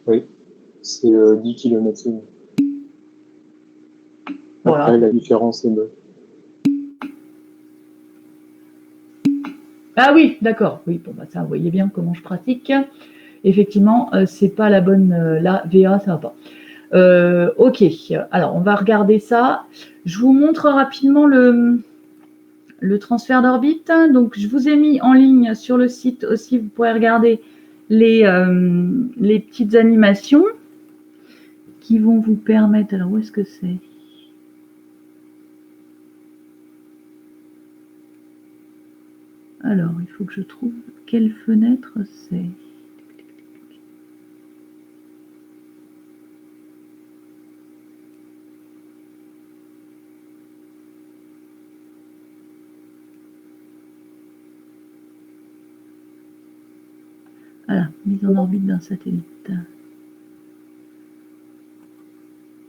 Oui, c'est 10 km/s. Voilà. Après, la différence est bonne. Ah oui, d'accord. Oui, bon, bah ça, vous voyez bien comment je pratique. Effectivement, c'est pas la bonne. La VA, ça va pas. Ok, alors on va regarder ça. Je vous montre rapidement le transfert d'orbite. Donc, je vous ai mis en ligne sur le site aussi, vous pourrez regarder les petites animations qui vont vous permettre. Alors, où est-ce que c'est ? Alors, il faut que je trouve quelle fenêtre c'est. Voilà, mise en orbite d'un satellite.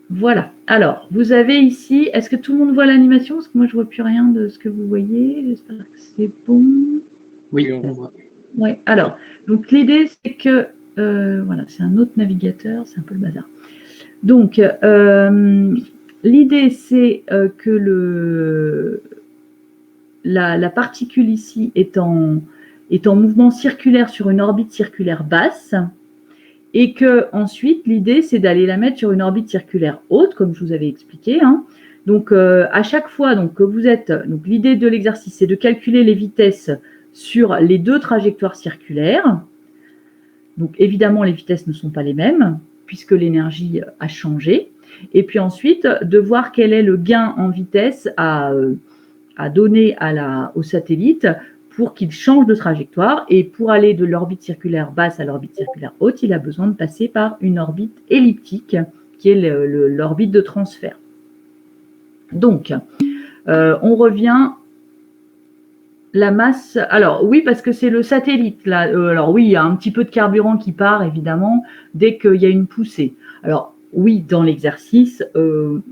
Voilà. Alors, vous avez ici, est-ce que tout le monde voit l'animation? Parce que moi, je ne vois plus rien de ce que vous voyez. J'espère que c'est bon. Oui, on voit. Oui, alors, donc l'idée, c'est que, voilà, c'est un autre navigateur, c'est un peu le bazar. Donc, l'idée, c'est que la particule ici est en mouvement circulaire sur une orbite circulaire basse, et que ensuite, l'idée, c'est d'aller la mettre sur une orbite circulaire haute, comme je vous avais expliqué. Hein. Donc, à chaque fois donc, que vous êtes... Donc, l'idée de l'exercice, c'est de calculer les vitesses sur les deux trajectoires circulaires. Donc, évidemment, les vitesses ne sont pas les mêmes, puisque l'énergie a changé. Et puis ensuite, de voir quel est le gain en vitesse à donner au satellite pour qu'il change de trajectoire. Et pour aller de l'orbite circulaire basse à l'orbite circulaire haute, il a besoin de passer par une orbite elliptique, qui est l'orbite de transfert. Donc, on revient... La masse, alors oui, parce que c'est le satellite. Là. Alors oui, il y a un petit peu de carburant qui part, évidemment, dès qu'il y a une poussée. Alors oui, dans l'exercice,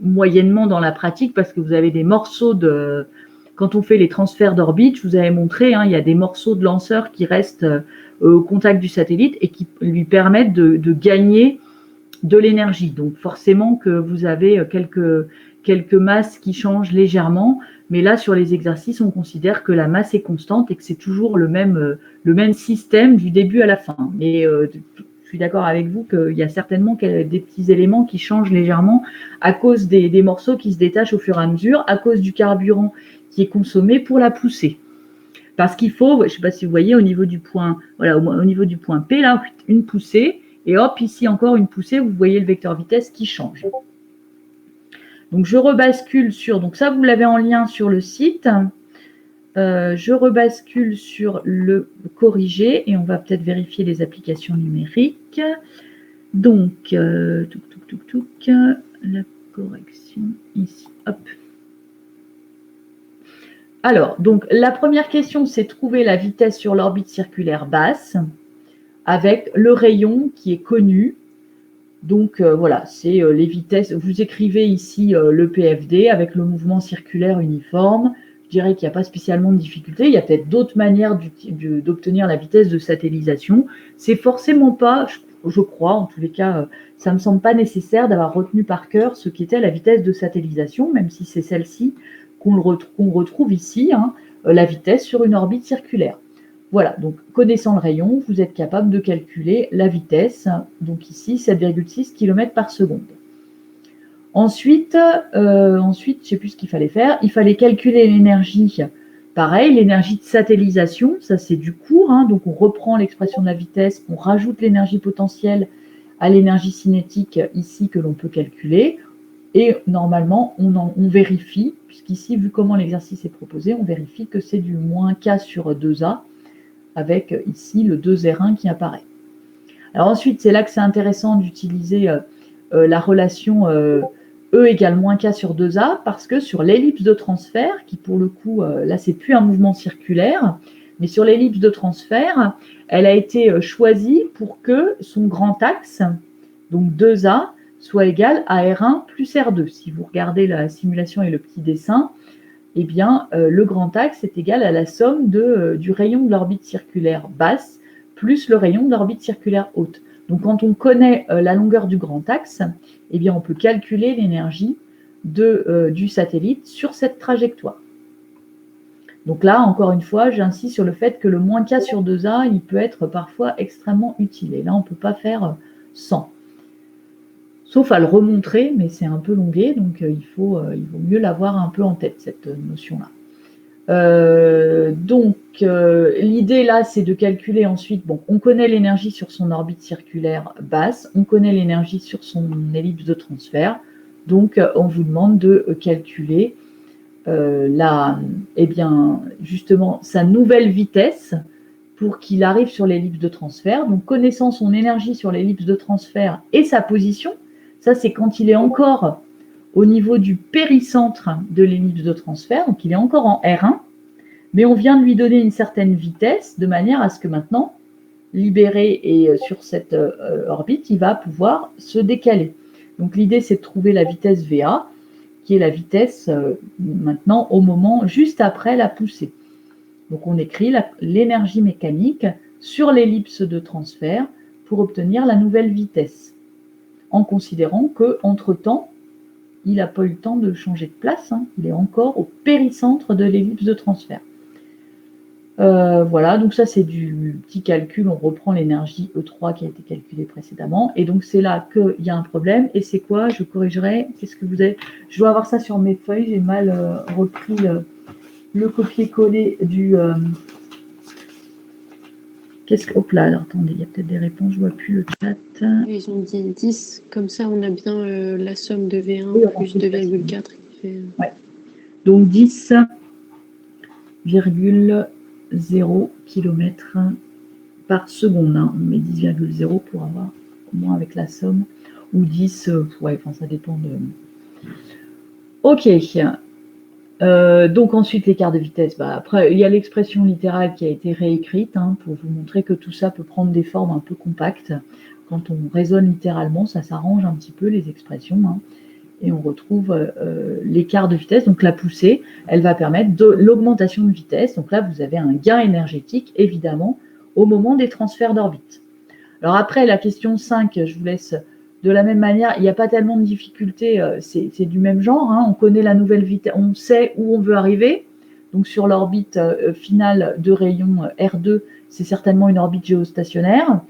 moyennement dans la pratique, parce que vous avez des morceaux de... Quand on fait les transferts d'orbite, je vous avais montré, hein, il y a des morceaux de lanceur qui restent au contact du satellite et qui lui permettent de gagner de l'énergie. Donc forcément que vous avez quelques masses qui changent légèrement, mais là sur les exercices, on considère que la masse est constante et que c'est toujours le même système du début à la fin. Mais je suis d'accord avec vous qu'il y a certainement des petits éléments qui changent légèrement à cause des morceaux qui se détachent au fur et à mesure, à cause du carburant qui est consommé pour la pousser. Parce qu'il faut, je ne sais pas si vous voyez, au niveau du point, voilà, au niveau du point P, là, une poussée, et hop, ici encore une poussée, vous voyez le vecteur vitesse qui change. Donc je rebascule sur, donc ça vous l'avez en lien sur le site, je rebascule sur le corrigé, et on va peut-être vérifier les applications numériques. Donc, la correction ici, hop. Alors, donc la première question, c'est trouver la vitesse sur l'orbite circulaire basse avec le rayon qui est connu. Donc voilà, c'est les vitesses. Vous écrivez ici le PFD avec le mouvement circulaire uniforme. Je dirais qu'il n'y a pas spécialement de difficulté. Il y a peut-être d'autres manières d'obtenir la vitesse de satellisation. C'est forcément pas, je crois, en tous les cas, ça ne me semble pas nécessaire d'avoir retenu par cœur ce qu'était la vitesse de satellisation, même si c'est celle-ci qu'on retrouve ici, hein, la vitesse sur une orbite circulaire. Voilà, donc connaissant le rayon, vous êtes capable de calculer la vitesse, donc ici 7,6 km par seconde. Ensuite, je ne sais plus ce qu'il fallait faire, il fallait calculer l'énergie, pareil, l'énergie de satellisation, ça c'est du cours, hein, donc on reprend l'expression de la vitesse, on rajoute l'énergie potentielle à l'énergie cinétique ici que l'on peut calculer, et normalement on vérifie, puisqu'ici, vu comment l'exercice est proposé, on vérifie que c'est du moins K sur 2A, avec ici le 2R1 qui apparaît. Alors ensuite, c'est là que c'est intéressant d'utiliser la relation E égale moins K sur 2A, parce que sur l'ellipse de transfert, qui pour le coup, là c'est plus un mouvement circulaire, mais sur l'ellipse de transfert, elle a été choisie pour que son grand axe, donc 2A, soit égal à R1 plus R2. Si vous regardez la simulation et le petit dessin, eh bien, le grand axe est égal à la somme du rayon de l'orbite circulaire basse plus le rayon de l'orbite circulaire haute. Donc, quand on connaît la longueur du grand axe, eh bien, on peut calculer l'énergie du satellite sur cette trajectoire. Donc là, encore une fois, j'insiste sur le fait que le moins K sur 2A, il peut être parfois extrêmement utile. Et là, on ne peut pas faire sans. Sauf à le remontrer, mais c'est un peu longué, donc il vaut mieux l'avoir un peu en tête, cette notion-là. L'idée là, c'est de calculer ensuite, bon, on connaît l'énergie sur son orbite circulaire basse, on connaît l'énergie sur son ellipse de transfert, donc on vous demande de calculer justement sa nouvelle vitesse pour qu'il arrive sur l'ellipse de transfert. Donc, connaissant son énergie sur l'ellipse de transfert et sa position, ça c'est quand il est encore au niveau du péricentre de l'ellipse de transfert, donc il est encore en R1, mais on vient de lui donner une certaine vitesse de manière à ce que maintenant, libéré et sur cette orbite, il va pouvoir se décaler. Donc l'idée c'est de trouver la vitesse VA, qui est la vitesse maintenant au moment juste après la poussée. Donc on écrit l'énergie mécanique sur l'ellipse de transfert pour obtenir la nouvelle vitesse, en considérant qu'entre-temps, il n'a pas eu le temps de changer de place, hein, il est encore au péricentre de l'ellipse de transfert. Voilà, donc ça c'est du petit calcul, on reprend l'énergie E3 qui a été calculée précédemment, et donc c'est là qu'il y a un problème, et c'est quoi? Je corrigerai, qu'est-ce que vous avez? Je dois avoir ça sur mes feuilles, j'ai mal repris le copier-coller du... Hop là, alors attendez, il y a peut-être des réponses, je ne vois plus le chat. Ils ont dit 10, comme ça on a bien la somme de V1 oui, plus 2,4 qui fait... Ouais. Donc 10,0 km par seconde. Hein. On met 10,0 pour avoir au moins avec la somme. Ou 10, ouais, enfin, ça dépend de... Ok. Donc ensuite l'écart de vitesse. Bah, après, il y a l'expression littérale qui a été réécrite hein, pour vous montrer que tout ça peut prendre des formes un peu compactes. Quand on raisonne littéralement, ça s'arrange un petit peu les expressions. Hein. Et on retrouve l'écart de vitesse, donc la poussée, elle va permettre de l'augmentation de vitesse. Donc là, vous avez un gain énergétique, évidemment, au moment des transferts d'orbite. Alors après, la question 5, je vous laisse de la même manière, il n'y a pas tellement de difficultés, c'est du même genre. Hein. On connaît la nouvelle vitesse, on sait où on veut arriver. Donc sur l'orbite finale de rayon R2, c'est certainement une orbite géostationnaire.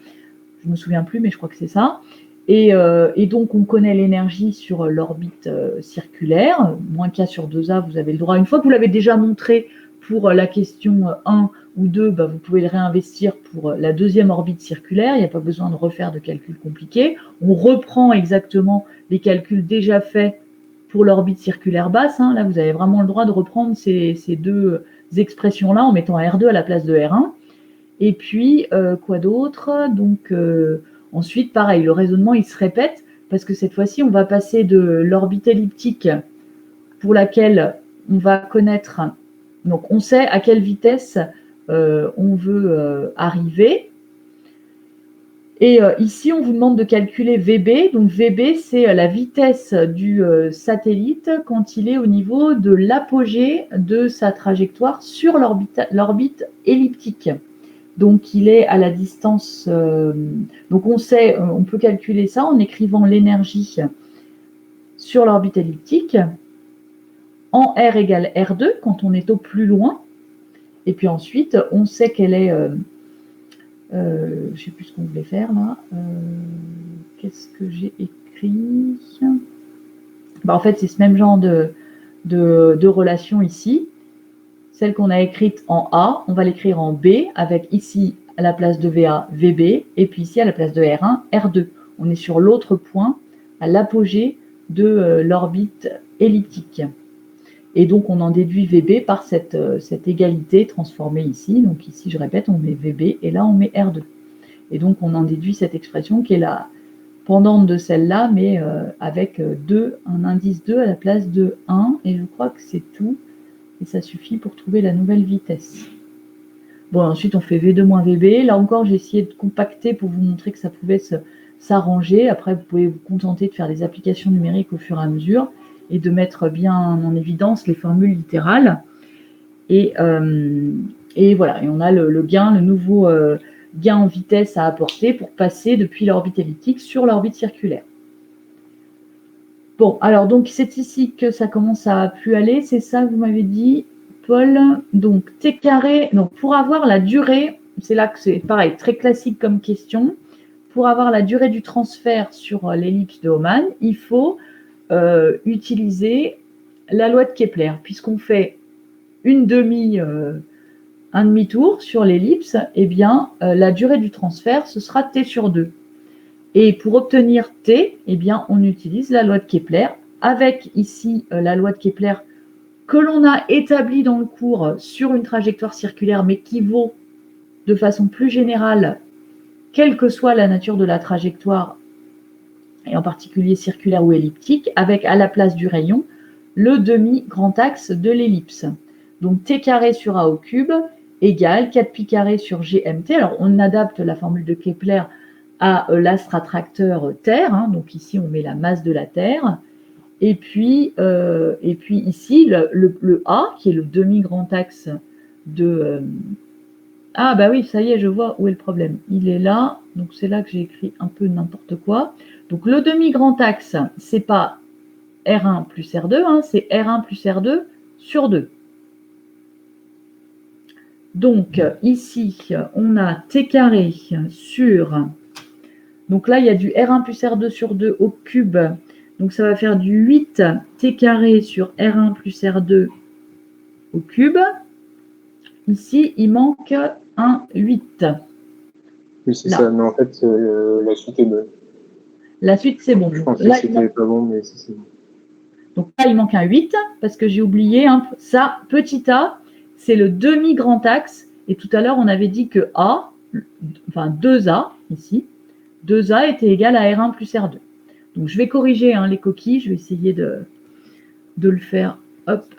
Je ne me souviens plus, mais je crois que c'est ça. Et donc, on connaît l'énergie sur l'orbite circulaire, moins K sur 2A, vous avez le droit. Une fois que vous l'avez déjà montré pour la question 1 ou 2, bah, vous pouvez le réinvestir pour la deuxième orbite circulaire. Il n'y a pas besoin de refaire de calculs compliqués. On reprend exactement les calculs déjà faits pour l'orbite circulaire basse. Hein. Là, vous avez vraiment le droit de reprendre ces deux expressions-là en mettant R2 à la place de R1. Et puis, quoi d'autre? Donc... ensuite, pareil, le raisonnement, il se répète parce que cette fois-ci, on va passer de l'orbite elliptique pour laquelle on va connaître, donc on sait à quelle vitesse on veut arriver. Et ici, on vous demande de calculer VB. Donc VB, c'est la vitesse du satellite quand il est au niveau de l'apogée de sa trajectoire sur l'orbite elliptique. Donc, il est à la distance... donc, on sait, on peut calculer ça en écrivant l'énergie sur l'orbite elliptique en R égale R2 quand on est au plus loin. Et puis ensuite, on sait qu'elle est... je ne sais plus ce qu'on voulait faire là. Qu'est-ce que j'ai écrit? Bah, en fait, c'est ce même genre de relation ici. Celle qu'on a écrite en A, on va l'écrire en B, avec ici, à la place de VA, VB, et puis ici, à la place de R1, R2. On est sur l'autre point, à l'apogée de l'orbite elliptique. Et donc, on en déduit VB par cette égalité transformée ici. Donc ici, je répète, on met VB, et là, on met R2. Et donc, on en déduit cette expression qui est la pendante de celle-là, mais avec un indice 2 à la place de 1, et je crois que c'est tout. Et ça suffit pour trouver la nouvelle vitesse. Bon, ensuite, on fait V2 moins VB. Là encore, j'ai essayé de compacter pour vous montrer que ça pouvait s'arranger. Après, vous pouvez vous contenter de faire des applications numériques au fur et à mesure et de mettre bien en évidence les formules littérales. Et voilà, et on a le gain, le nouveau gain en vitesse à apporter pour passer depuis l'orbite elliptique sur l'orbite circulaire. Bon, alors donc c'est ici que ça commence à plus aller, c'est ça que vous m'avez dit, Paul. Donc t carré, donc pour avoir la durée, c'est là que c'est pareil, très classique comme question. Pour avoir la durée du transfert sur l'ellipse de Hohmann, il faut utiliser la loi de Kepler, puisqu'on fait un demi-tour sur l'ellipse, eh bien, la durée du transfert, ce sera t sur 2. Et pour obtenir t, eh bien, on utilise la loi de Kepler, avec ici la loi de Kepler que l'on a établie dans le cours sur une trajectoire circulaire, mais qui vaut de façon plus générale, quelle que soit la nature de la trajectoire, et en particulier circulaire ou elliptique, avec à la place du rayon, le demi-grand axe de l'ellipse. Donc t carré sur a au cube égale 4pi carré sur gmt. Alors on adapte la formule de Kepler à l'astre attracteur Terre, hein, donc ici on met la masse de la Terre, et puis ici le A, qui est le demi-grand axe de... Ah bah oui, ça y est, je vois où est le problème. Il est là, donc c'est là que j'ai écrit un peu n'importe quoi. Donc le demi-grand axe, c'est pas R1 plus R2, hein, c'est R1 plus R2 sur 2. Donc ici, on a t carré sur... Donc là, il y a du R1 plus R2 sur 2 au cube. Donc ça va faire du 8 t carré sur R1 plus R2 au cube. Ici, il manque un 8. Oui, c'est ça. Mais en fait, la suite est bonne. La suite, c'est bon. Je pensais que c'était pas bon, mais c'est bon. Donc là, il manque un 8 parce que j'ai oublié ça. Petit a, c'est le demi-grand axe. Et tout à l'heure, on avait dit que A, enfin 2A, ici, 2A était égal à R1 plus R2. Donc je vais corriger les coquilles. Je vais essayer de le faire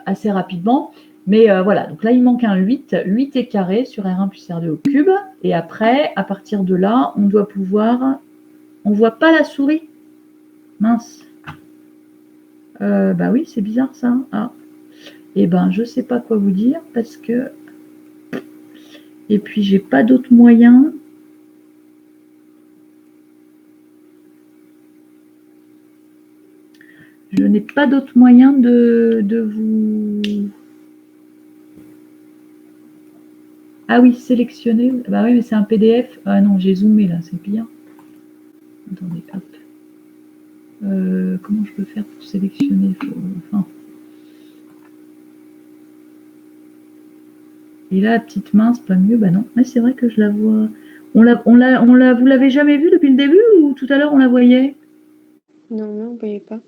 assez rapidement. Mais voilà, donc là, il manque un 8. 8 est carré sur R1 plus R2 au cube. Et après, à partir de là, on doit pouvoir... On ne voit pas la souris. Mince. Bah oui, c'est bizarre ça. Ah. Eh ben, je ne sais pas quoi vous dire parce que... Et puis, j'ai pas d'autre moyen. Je n'ai pas d'autre moyen de vous... Ah oui, sélectionner. Bah oui, mais c'est un PDF. Ah non, j'ai zoomé là, c'est pire. Attendez, hop. Comment je peux faire pour sélectionner enfin. Et là, la petite main, c'est pas mieux. Bah non, mais c'est vrai que je la vois. Vous l'avez jamais vue depuis le début ou tout à l'heure on la voyait? Non, on ne voyait pas.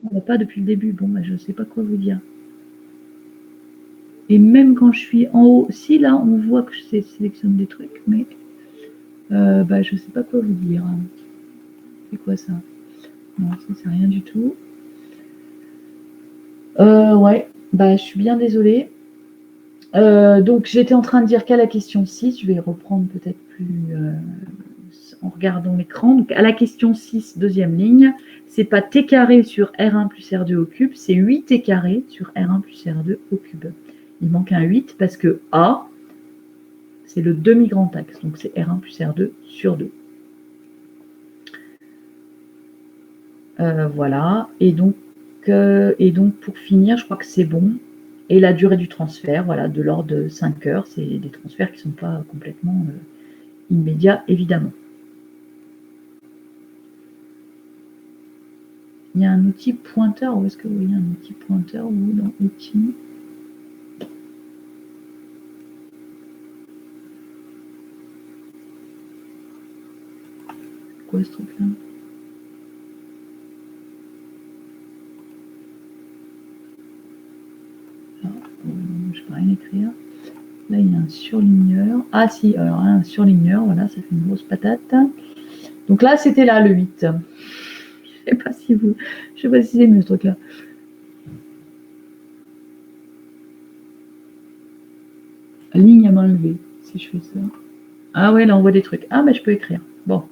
On l'a pas depuis le début. Bon, bah, je ne sais pas quoi vous dire. Et même quand je suis en haut, si là on voit que je sélectionne des trucs, mais bah, je ne sais pas quoi vous dire. C'est quoi ça? Non, ça c'est rien du tout. Ouais, bah je suis bien désolée. Donc j'étais en train de dire qu'à la question 6, je vais reprendre peut-être plus en regardant l'écran. Donc à la question 6, deuxième ligne, c'est pas t carré sur R1 plus R2 au cube, c'est 8t carré sur R1 plus R2 au cube. Il manque un 8 parce que A, c'est le demi-grand axe, donc c'est R1 plus R2 sur 2. Voilà, et donc pour finir, je crois que c'est bon. Et la durée du transfert, voilà, de l'ordre de 5 heures, c'est des transferts qui ne sont pas complètement immédiats, évidemment. Il y a un outil pointeur, où est-ce que vous voyez un outil pointeur, vous, dans outils? Quoi ce truc-là? Je ne peux rien écrire. Là, il y a un surligneur. Ah si, alors un surligneur, voilà, ça fait une grosse patate. Donc là, c'était là, le 8. Je ne sais pas si c'est mieux ce truc-là. Ligne à main levée, si je fais ça. Ah ouais, là, on voit des trucs. Ah, mais je peux écrire. Bon.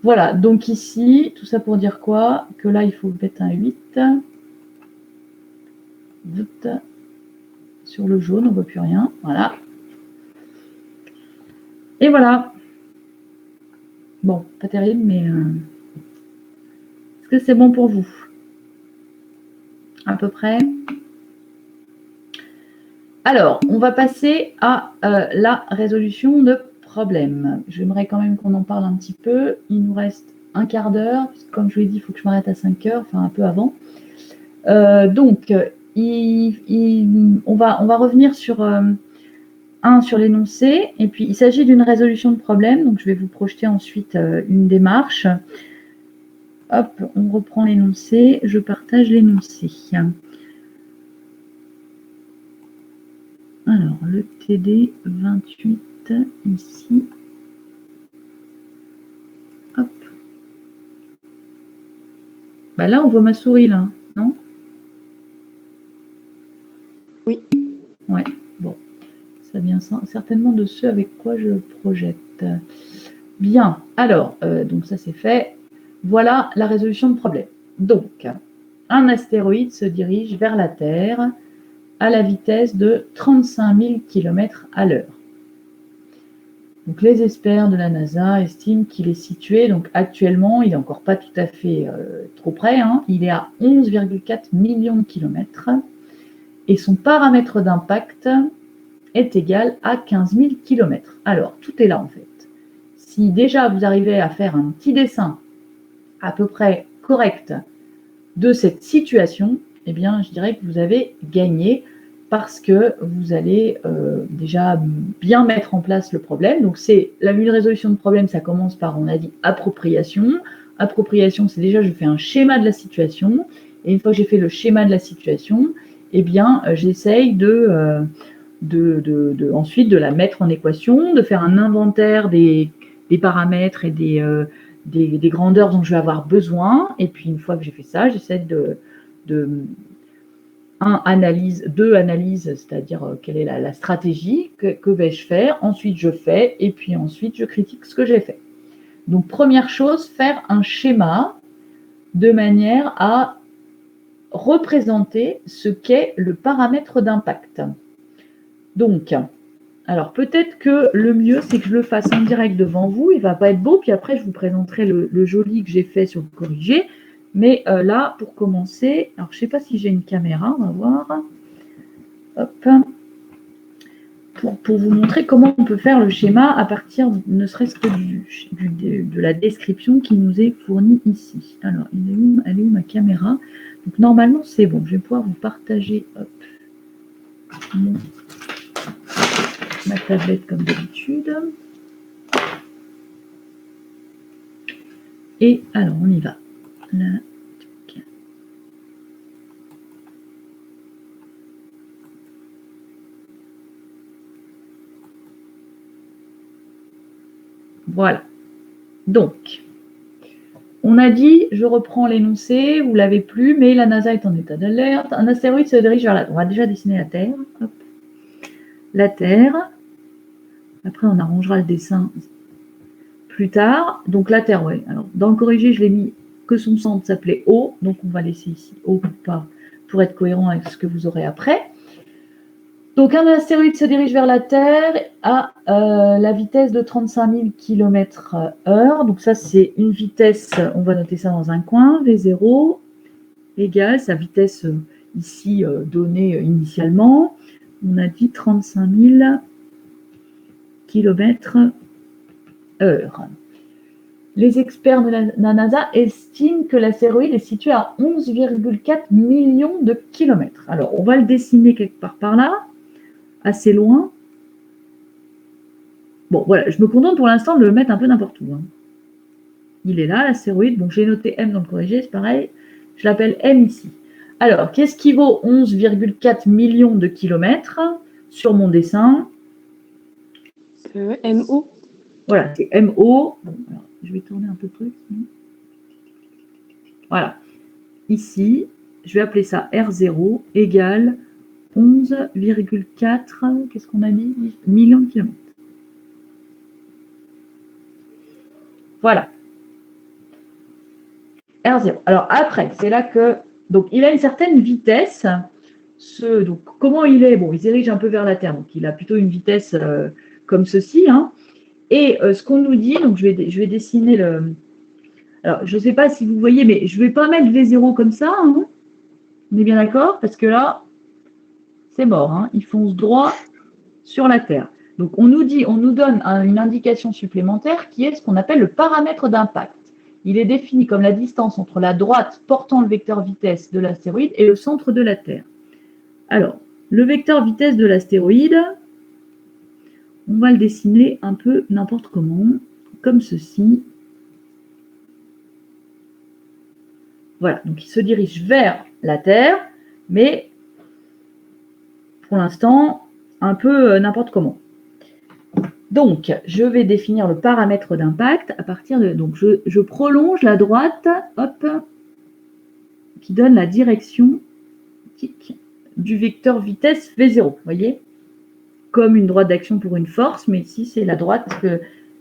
Voilà, donc ici, tout ça pour dire quoi? Que là, il faut mettre un 8. Sur le jaune, on ne voit plus rien. Voilà. Et voilà. Bon, pas terrible, mais est-ce que c'est bon pour vous? À peu près. Alors, on va passer à la résolution de problèmes. J'aimerais quand même qu'on en parle un petit peu. Il nous reste un quart d'heure. Comme je vous l'ai dit, il faut que je m'arrête à 5 heures, enfin un peu avant. Donc, on va revenir sur sur l'énoncé. Et puis, il s'agit d'une résolution de problème. Donc, je vais vous projeter ensuite une démarche. Hop, on reprend l'énoncé. Je partage l'énoncé. Alors, le TD 28, ici. Hop. Bah là, on voit ma souris, là, non? Oui. Ouais, bon. Ça vient certainement de ce avec quoi je projette. Bien, alors, donc ça c'est fait. Voilà la résolution de problème. Donc, un astéroïde se dirige vers la Terre à la vitesse de 35 000 km à l'heure. Donc, les experts de la NASA estiment qu'il est situé, donc actuellement, il n'est encore pas tout à fait trop près, hein, il est à 11,4 millions de kilomètres et son paramètre d'impact est égal à 15 000 km. Alors, tout est là en fait. Si déjà vous arrivez à faire un petit dessin à peu près correct de cette situation, eh bien, je dirais que vous avez gagné parce que vous allez déjà bien mettre en place le problème. Donc, c'est une résolution de problème, ça commence par, on a dit, appropriation. Appropriation, c'est déjà, je fais un schéma de la situation. Et une fois que j'ai fait le schéma de la situation, eh bien, j'essaye ensuite de la mettre en équation, de faire un inventaire des paramètres et des grandeurs dont je vais avoir besoin. Et puis, une fois que j'ai fait ça, j'essaie analyse, c'est-à-dire quelle est la stratégie, que vais-je faire, ensuite je fais, et puis ensuite je critique ce que j'ai fait. Donc, première chose, faire un schéma de manière à représenter ce qu'est le paramètre d'impact. Donc, alors peut-être que le mieux, c'est que je le fasse en direct devant vous. Il ne va pas être beau, puis après, je vous présenterai le joli que j'ai fait sur le corrigé. Mais là, pour commencer, alors je ne sais pas si j'ai une caméra, on va voir. Hop. Pour vous montrer comment on peut faire le schéma à partir, ne serait-ce que de la description qui nous est fournie ici. Alors, elle est où ma caméra? Donc, normalement, c'est bon. Je vais pouvoir vous partager ma tablette comme d'habitude. Et alors, on y va. Là. Voilà. Donc, on a dit, je reprends l'énoncé, vous ne l'avez plus, mais la NASA est en état d'alerte. Un astéroïde se dirige vers la Terre. On va déjà dessiner la Terre. Hop. La Terre. Après, on arrangera le dessin plus tard. Donc, la Terre, oui. Alors, dans le corrigé, je l'ai mis que son centre s'appelait O. Donc, on va laisser ici O pour être cohérent avec ce que vous aurez après. Donc, un astéroïde se dirige vers la Terre à la vitesse de 35 000 km/h. Donc, ça, c'est une vitesse, on va noter ça dans un coin, V0 égale sa vitesse ici donnée initialement. On a dit 35 000 km/h. Les experts de la NASA estiment que l'astéroïde est situé à 11,4 millions de kilomètres. Alors, on va le dessiner quelque part par là. Assez loin. Bon, voilà, je me contente pour l'instant de le mettre un peu n'importe où. Hein. Il est là, l'astéroïde. Bon, j'ai noté M dans le corrigé, c'est pareil. Je l'appelle M ici. Alors, qu'est-ce qui vaut 11,4 millions de kilomètres sur mon dessin? MO. Voilà, c'est MO. Bon, alors, je vais tourner un peu plus. Voilà. Ici, je vais appeler ça R0 égale 11,4, qu'est-ce qu'on a dit? Millions de kilomètres. Voilà. R0. Alors après, c'est là que... Donc, il a une certaine vitesse. Donc, comment il est? Bon, il se dirige un peu vers la Terre. Donc, il a plutôt une vitesse comme ceci. Hein. Et ce qu'on nous dit, donc je vais dessiner le... Alors, je ne sais pas si vous voyez, mais je ne vais pas mettre V0 comme ça. Hein. On est bien d'accord? Parce que là, c'est mort. Hein. Il fonce droit sur la Terre. Donc, on nous donne une indication supplémentaire qui est ce qu'on appelle le paramètre d'impact. Il est défini comme la distance entre la droite portant le vecteur vitesse de l'astéroïde et le centre de la Terre. Alors, le vecteur vitesse de l'astéroïde, on va le dessiner un peu n'importe comment, comme ceci. Voilà, donc il se dirige vers la Terre, mais pour l'instant, un peu n'importe comment. Donc, je vais définir le paramètre d'impact à partir de... Donc, je prolonge la droite, hop, qui donne la direction du vecteur vitesse V0, vous voyez? Comme une droite d'action pour une force, mais ici, c'est la droite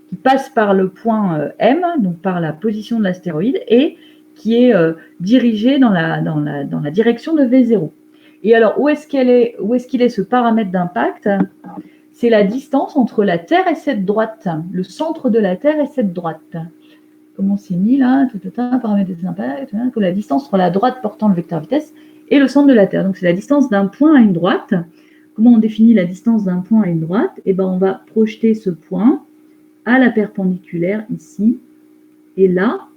qui passe par le point M, donc par la position de l'astéroïde, et qui est dirigée dans la direction de V0. Et alors, où est-ce qu'il est ce paramètre d'impact? C'est la distance entre la Terre et cette droite, le centre de la Terre et cette droite. Comment c'est mis là? Paramètre d'impact, la distance entre la droite portant le vecteur vitesse et le centre de la Terre. Donc, c'est la distance d'un point à une droite. Comment on définit la distance d'un point à une droite? Eh bien, on va projeter ce point à la perpendiculaire ici. Et là,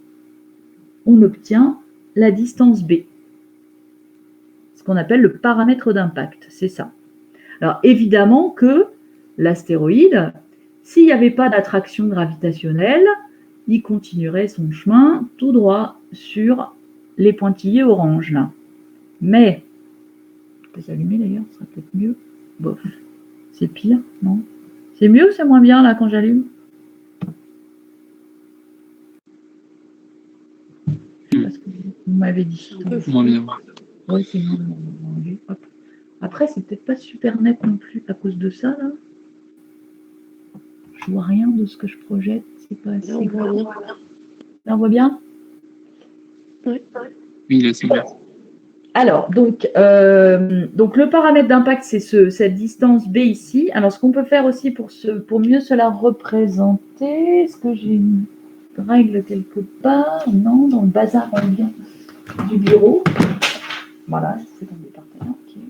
on obtient la distance B. Ce qu'on appelle le paramètre d'impact. C'est ça. Alors, évidemment que l'astéroïde, s'il n'y avait pas d'attraction gravitationnelle, il continuerait son chemin tout droit sur les pointillés orange là. Mais, je peux s'allumer d'ailleurs, ce sera peut-être mieux. Bof, c'est pire, non? C'est mieux ou c'est moins bien là quand j'allume? Parce que vous m'avez dit. Un peu moins bien. Oui, c'est moins bien. Après, c'est peut-être pas super net non plus à cause de ça là. Je vois rien de ce que je projette. C'est pas assez. Là, on voit bien. Là, on voit bien? Oui. Oui, là, c'est bien. Alors, donc le paramètre d'impact, c'est cette distance B ici. Alors, ce qu'on peut faire aussi pour mieux se la représenter, est-ce que j'ai une règle quelque part? Non, dans le bazar du bureau. Voilà, c'est dans le département. Okay.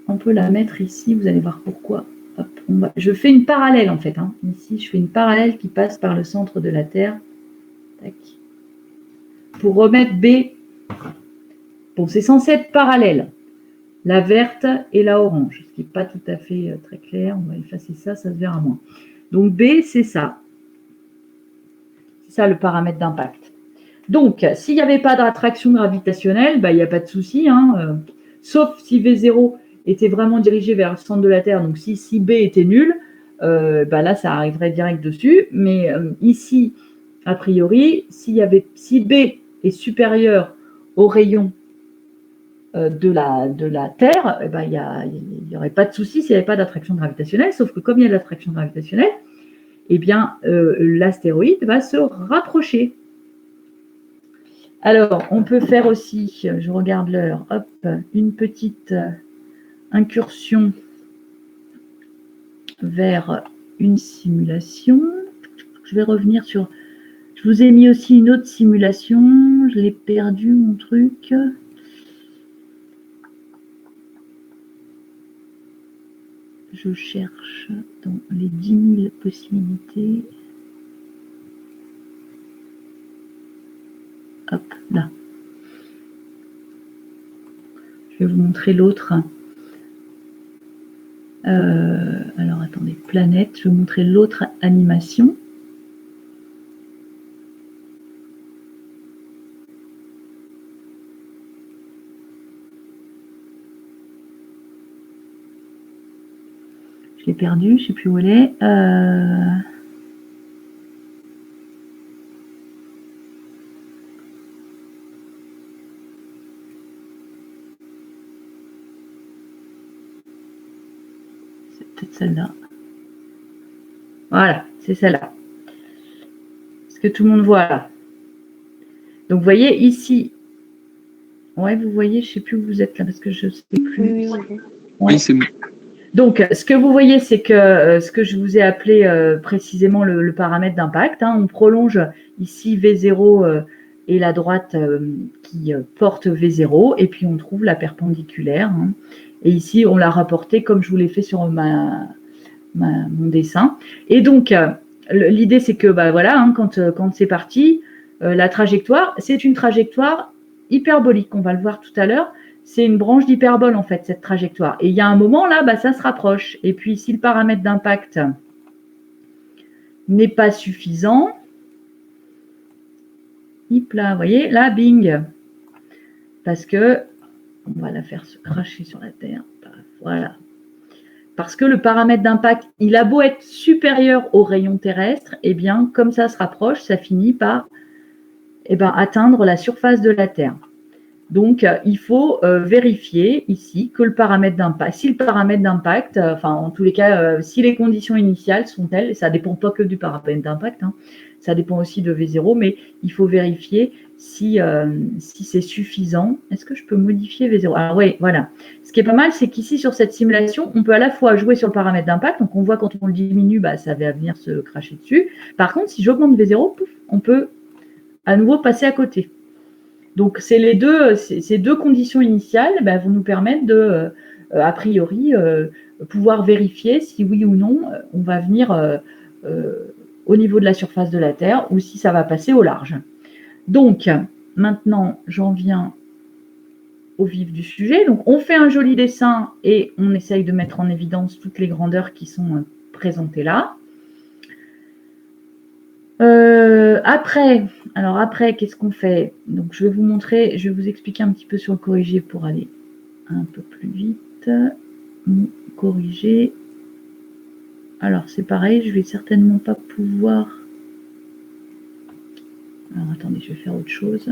On peut la mettre ici, vous allez voir pourquoi. Hop, je fais une parallèle en fait. Hein. Ici, je fais une parallèle qui passe par le centre de la Terre. Tac. Pour remettre B. Bon, c'est censé être parallèle. La verte et la orange, ce qui n'est pas tout à fait très clair. On va effacer ça, ça se verra moins. Donc B, c'est ça. C'est ça le paramètre d'impact. Donc, s'il n'y avait pas d'attraction gravitationnelle, il n'y a pas de souci. Hein, sauf si V0 était vraiment dirigé vers le centre de la Terre. Donc, si B était nul, là, ça arriverait direct dessus. Mais ici, a priori, si B est supérieur au rayon de la Terre, il n'y aurait pas de souci s'il n'y avait pas d'attraction gravitationnelle. Sauf que comme il y a de l'attraction gravitationnelle, eh bien, l'astéroïde va se rapprocher. Alors, on peut faire aussi, je regarde l'heure, hop, une petite incursion vers une simulation. Je vais revenir sur... Je vous ai mis aussi une autre simulation. Je l'ai perdu, mon truc. Je cherche dans les 10 000 possibilités. Hop, là. Je vais vous montrer l'autre. Alors, attendez, planète. Je vais vous montrer l'autre animation. Je l'ai perdu, je ne sais plus où elle est. C'est peut-être celle-là. Voilà, c'est celle-là. Est-ce que tout le monde voit là? Donc, vous voyez, ici, Ouais, vous voyez, je ne sais plus où vous êtes là parce que je ne sais plus. Oui, oui. Oui, c'est bon. Donc, ce que vous voyez, c'est que ce que je vous ai appelé précisément le paramètre d'impact, hein, on prolonge ici V0 et la droite qui porte V0, et puis on trouve la perpendiculaire. Hein, et ici, on l'a rapporté comme je vous l'ai fait sur mon dessin. Et donc, l'idée, c'est que voilà, hein, quand c'est parti, la trajectoire, c'est une trajectoire hyperbolique, on va le voir tout à l'heure. C'est une branche d'hyperbole, en fait, cette trajectoire. Et il y a un moment, là, ça se rapproche. Et puis, si le paramètre d'impact n'est pas suffisant, hip là, vous voyez, là, bing. Parce que, on va la faire se cracher sur la Terre. Voilà. Parce que le paramètre d'impact, il a beau être supérieur au rayon terrestre, eh bien, comme ça se rapproche, ça finit par atteindre la surface de la Terre. Donc, il faut vérifier ici que le paramètre d'impact, si le paramètre d'impact, en tous les cas, si les conditions initiales sont telles, et ça ne dépend pas que du paramètre d'impact, hein, ça dépend aussi de V0, mais il faut vérifier si c'est suffisant. Est-ce que je peux modifier V0? Alors oui, voilà. Ce qui est pas mal, c'est qu'ici, sur cette simulation, on peut à la fois jouer sur le paramètre d'impact, donc on voit quand on le diminue, ça va venir se cracher dessus. Par contre, si j'augmente V0, pouf, on peut à nouveau passer à côté. Donc, ces deux conditions initiales vont nous permettre de, a priori, pouvoir vérifier si oui ou non on va venir au niveau de la surface de la Terre ou si ça va passer au large. Donc, maintenant, j'en viens au vif du sujet. Donc, on fait un joli dessin et on essaye de mettre en évidence toutes les grandeurs qui sont présentées là. Après, qu'est-ce qu'on fait? Donc, je vais vous montrer, je vais vous expliquer un petit peu sur le corrigé pour aller un peu plus vite. Corriger. Alors, c'est pareil, je vais certainement pas pouvoir... Alors, attendez, je vais faire autre chose.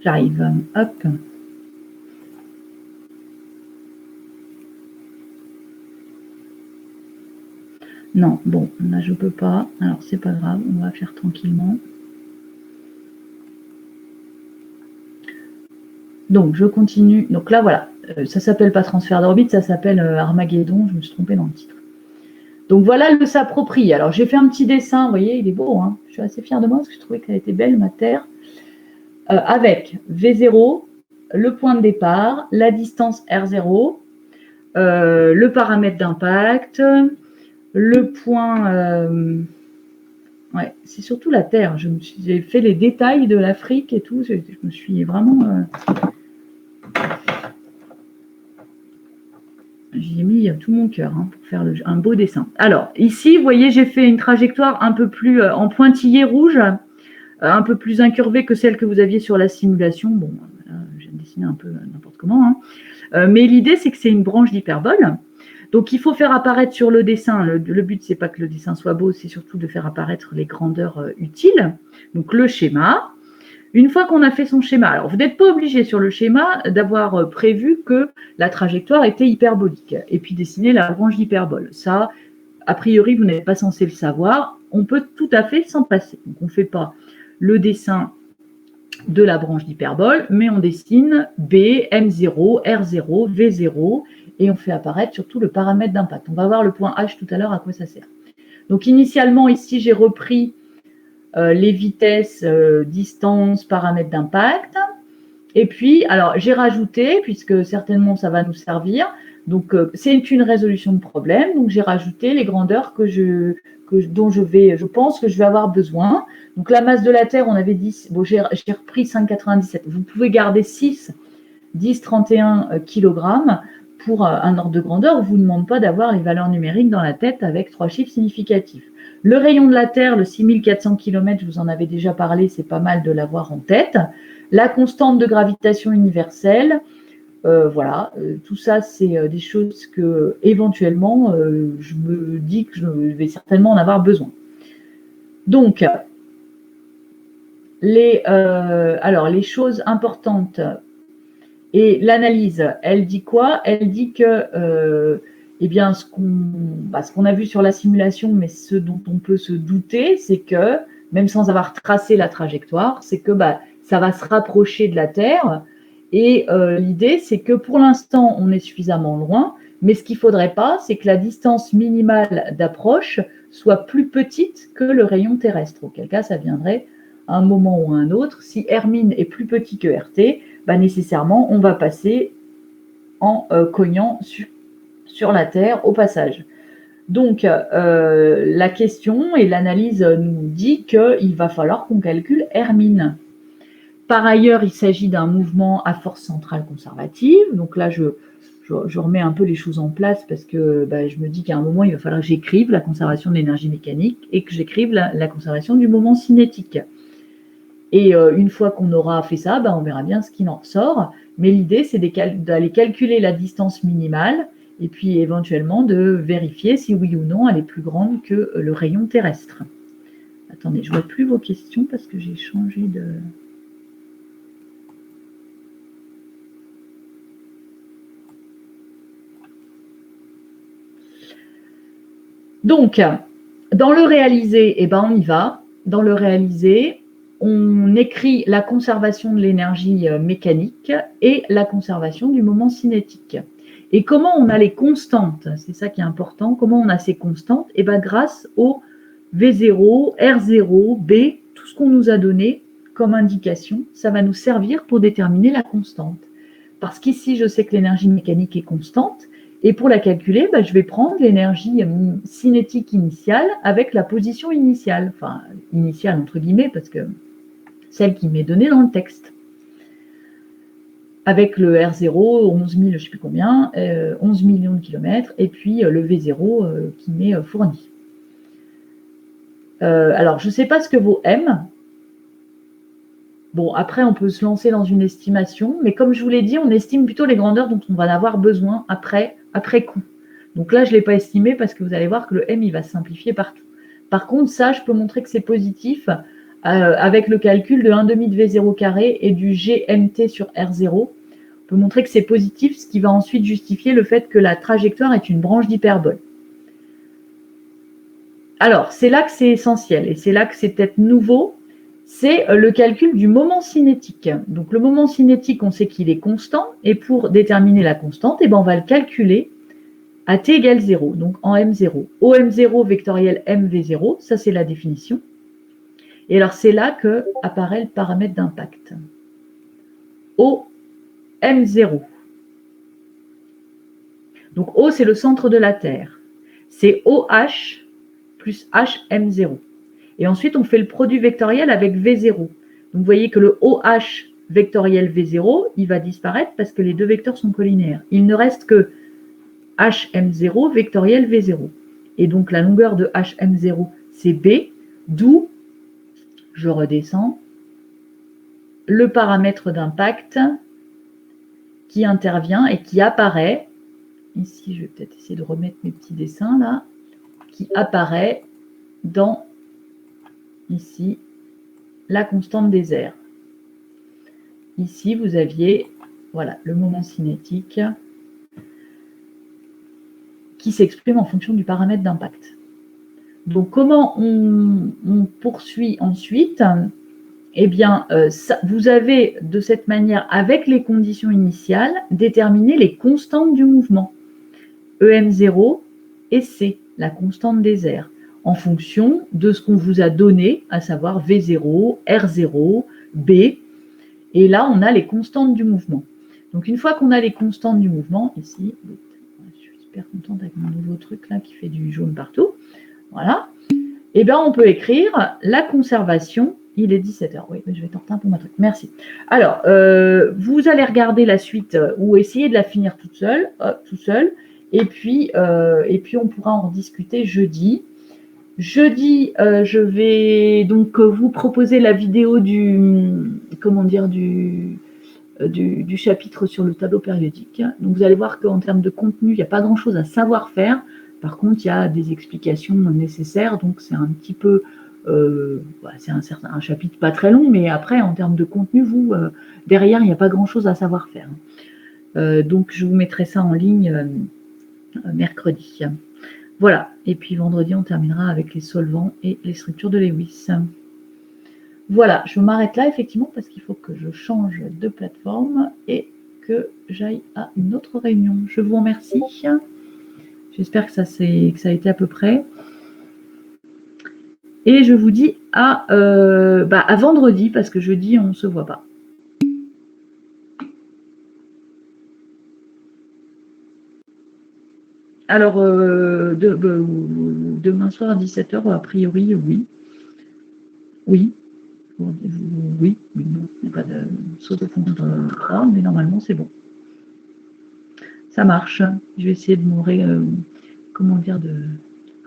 J'arrive, hop. Non, bon, là je peux pas. Alors c'est pas grave, on va faire tranquillement. Donc je continue. Donc là voilà, ça s'appelle pas transfert d'orbite, ça s'appelle Armageddon. Je me suis trompée dans le titre. Donc voilà le s'approprie. Alors j'ai fait un petit dessin, vous voyez, il est beau. Hein, je suis assez fière de moi parce que je trouvais qu'elle était belle ma Terre. Avec V0, le point de départ, la distance R0, le paramètre d'impact, le point... ouais, c'est surtout la Terre. J'ai fait les détails de l'Afrique et tout. Je me suis vraiment... j'y ai mis tout mon cœur pour faire un beau dessin. Alors, ici, vous voyez, j'ai fait une trajectoire un peu plus en pointillé rouge, un peu plus incurvée que celle que vous aviez sur la simulation. Bon, j'ai dessiné un peu n'importe comment. Hein. Mais l'idée, c'est que c'est une branche d'hyperbole. Donc, il faut faire apparaître sur le dessin, le but, c'est pas que le dessin soit beau, c'est surtout de faire apparaître les grandeurs utiles. Donc, le schéma. Une fois qu'on a fait son schéma, alors vous n'êtes pas obligé sur le schéma d'avoir prévu que la trajectoire était hyperbolique et puis dessiner la branche d'hyperbole. Ça, a priori, vous n'êtes pas censé le savoir. On peut tout à fait s'en passer. Donc, on ne fait pas le dessin de la branche d'hyperbole, mais on dessine B, M0, R0, V0 et on fait apparaître surtout le paramètre d'impact. On va voir le point H tout à l'heure à quoi ça sert. Donc, initialement, ici, j'ai repris les vitesses, distance, paramètres d'impact. Et puis, alors, j'ai rajouté, puisque certainement ça va nous servir, donc c'est une résolution de problème, donc j'ai rajouté les grandeurs dont je pense que je vais avoir besoin. Donc la masse de la Terre, on avait 10, bon, j'ai repris 5,97. Vous pouvez garder 6, 10, 31 kg pour un ordre de grandeur. On ne vous demande pas d'avoir les valeurs numériques dans la tête avec 3 chiffres significatifs. Le rayon de la Terre, le 6400 km, je vous en avais déjà parlé, c'est pas mal de l'avoir en tête. La constante de gravitation universelle, voilà, tout ça, c'est des choses que, éventuellement, je me dis que je vais certainement en avoir besoin. Donc, Alors, les choses importantes et l'analyse, elle dit quoi? Elle dit que eh bien, ce qu'on a vu sur la simulation, mais ce dont on peut se douter, c'est que, même sans avoir tracé la trajectoire, c'est que ça va se rapprocher de la Terre. Et l'idée, c'est que pour l'instant, on est suffisamment loin, mais ce qu'il ne faudrait pas, c'est que la distance minimale d'approche soit plus petite que le rayon terrestre, auquel cas ça viendrait à un moment ou à un autre. Si Hermine est plus petit que RT, nécessairement, on va passer en cognant sur la Terre au passage. Donc, la question et l'analyse nous dit qu'il va falloir qu'on calcule Hermine. Par ailleurs, il s'agit d'un mouvement à force centrale conservative. Donc là, je remets un peu les choses en place parce que je me dis qu'à un moment, il va falloir que j'écrive la conservation de l'énergie mécanique et que j'écrive la conservation du moment cinétique. Et une fois qu'on aura fait ça, on verra bien ce qu'il en ressort. Mais l'idée, c'est d'aller calculer la distance minimale et puis éventuellement de vérifier si oui ou non elle est plus grande que le rayon terrestre. Attendez, je ne vois plus vos questions parce que j'ai changé de... Donc, dans le réalisé, on y va. Dans le réalisé, on écrit la conservation de l'énergie mécanique et la conservation du moment cinétique. Et comment on a les constantes? C'est ça qui est important. Comment on a ces constantes? Grâce au V0, R0, B, tout ce qu'on nous a donné comme indication, ça va nous servir pour déterminer la constante. Parce qu'ici, je sais que l'énergie mécanique est constante. Et pour la calculer, je vais prendre l'énergie cinétique initiale avec la position initiale. Enfin, initiale entre guillemets, parce que celle qui m'est donnée dans le texte. Avec le R0, 11 000, je ne sais plus combien, 11 millions de kilomètres, et puis le V0 qui m'est fourni. Alors, je ne sais pas ce que vaut M. Bon, après, on peut se lancer dans une estimation, mais comme je vous l'ai dit, on estime plutôt les grandeurs dont on va en avoir besoin après coup. Donc là, je ne l'ai pas estimé parce que vous allez voir que le M, il va se simplifier partout. Par contre, ça, je peux montrer que c'est positif avec le calcul de 1/2 de V0 carré et du GMT sur R0. On peut montrer que c'est positif, ce qui va ensuite justifier le fait que la trajectoire est une branche d'hyperbole. Alors, c'est là que c'est essentiel et c'est là que c'est peut-être nouveau. C'est le calcul du moment cinétique. Donc, le moment cinétique, on sait qu'il est constant. Et pour déterminer la constante, on va le calculer à t égale 0, donc en M0. OM0 vectoriel MV0, ça c'est la définition. Et alors, c'est là que apparaît le paramètre d'impact. OM0. Donc, O, c'est le centre de la Terre. C'est OH plus HM0. Et ensuite, on fait le produit vectoriel avec V0. Donc, vous voyez que le OH vectoriel V0, il va disparaître parce que les deux vecteurs sont collinéaires. Il ne reste que HM0 vectoriel V0. Et donc, la longueur de HM0, c'est B, d'où, je redescends, le paramètre d'impact qui intervient et qui apparaît, ici, je vais peut-être essayer de remettre mes petits dessins là, qui apparaît dans ici, la constante des airs. Ici, vous aviez voilà, le moment cinétique qui s'exprime en fonction du paramètre d'impact. Donc, comment on poursuit ensuite? Vous avez de cette manière, avec les conditions initiales, déterminé les constantes du mouvement. EM0 et C, la constante des airs, en fonction de ce qu'on vous a donné, à savoir V0, R0, B. Et là, on a les constantes du mouvement. Donc, une fois qu'on a les constantes du mouvement, ici, je suis super contente avec mon nouveau truc là qui fait du jaune partout. Voilà. On peut écrire la conservation. Il est 17h. Oui, mais je vais être en retard pour ma truc. Merci. Alors, vous allez regarder la suite ou essayer de la finir tout seul. Et puis, on pourra en rediscuter jeudi. Jeudi, je vais donc vous proposer la vidéo du chapitre sur le tableau périodique. Donc, vous allez voir qu'en termes de contenu, il n'y a pas grand-chose à savoir faire. Par contre, il y a des explications nécessaires. Donc, c'est un petit peu C'est un chapitre pas très long, mais après, en termes de contenu, derrière, il n'y a pas grand-chose à savoir faire. Donc, je vous mettrai ça en ligne mercredi. Voilà. Et puis, vendredi, on terminera avec les solvants et les structures de Lewis. Voilà, je m'arrête là, effectivement, parce qu'il faut que je change de plateforme et que j'aille à une autre réunion. Je vous remercie. J'espère que ça a été à peu près. Et je vous dis à vendredi, parce que jeudi, on ne se voit pas. Alors, demain soir à 17h, a priori, oui. Oui. Oui, il n'y a pas de saut de fond mais normalement, c'est bon. Ça marche. Je vais essayer de de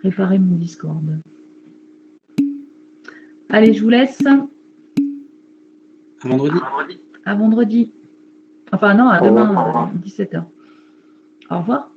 réparer mon Discord. Allez, je vous laisse. À vendredi. À vendredi. Enfin, non, à demain, 17h. Au revoir.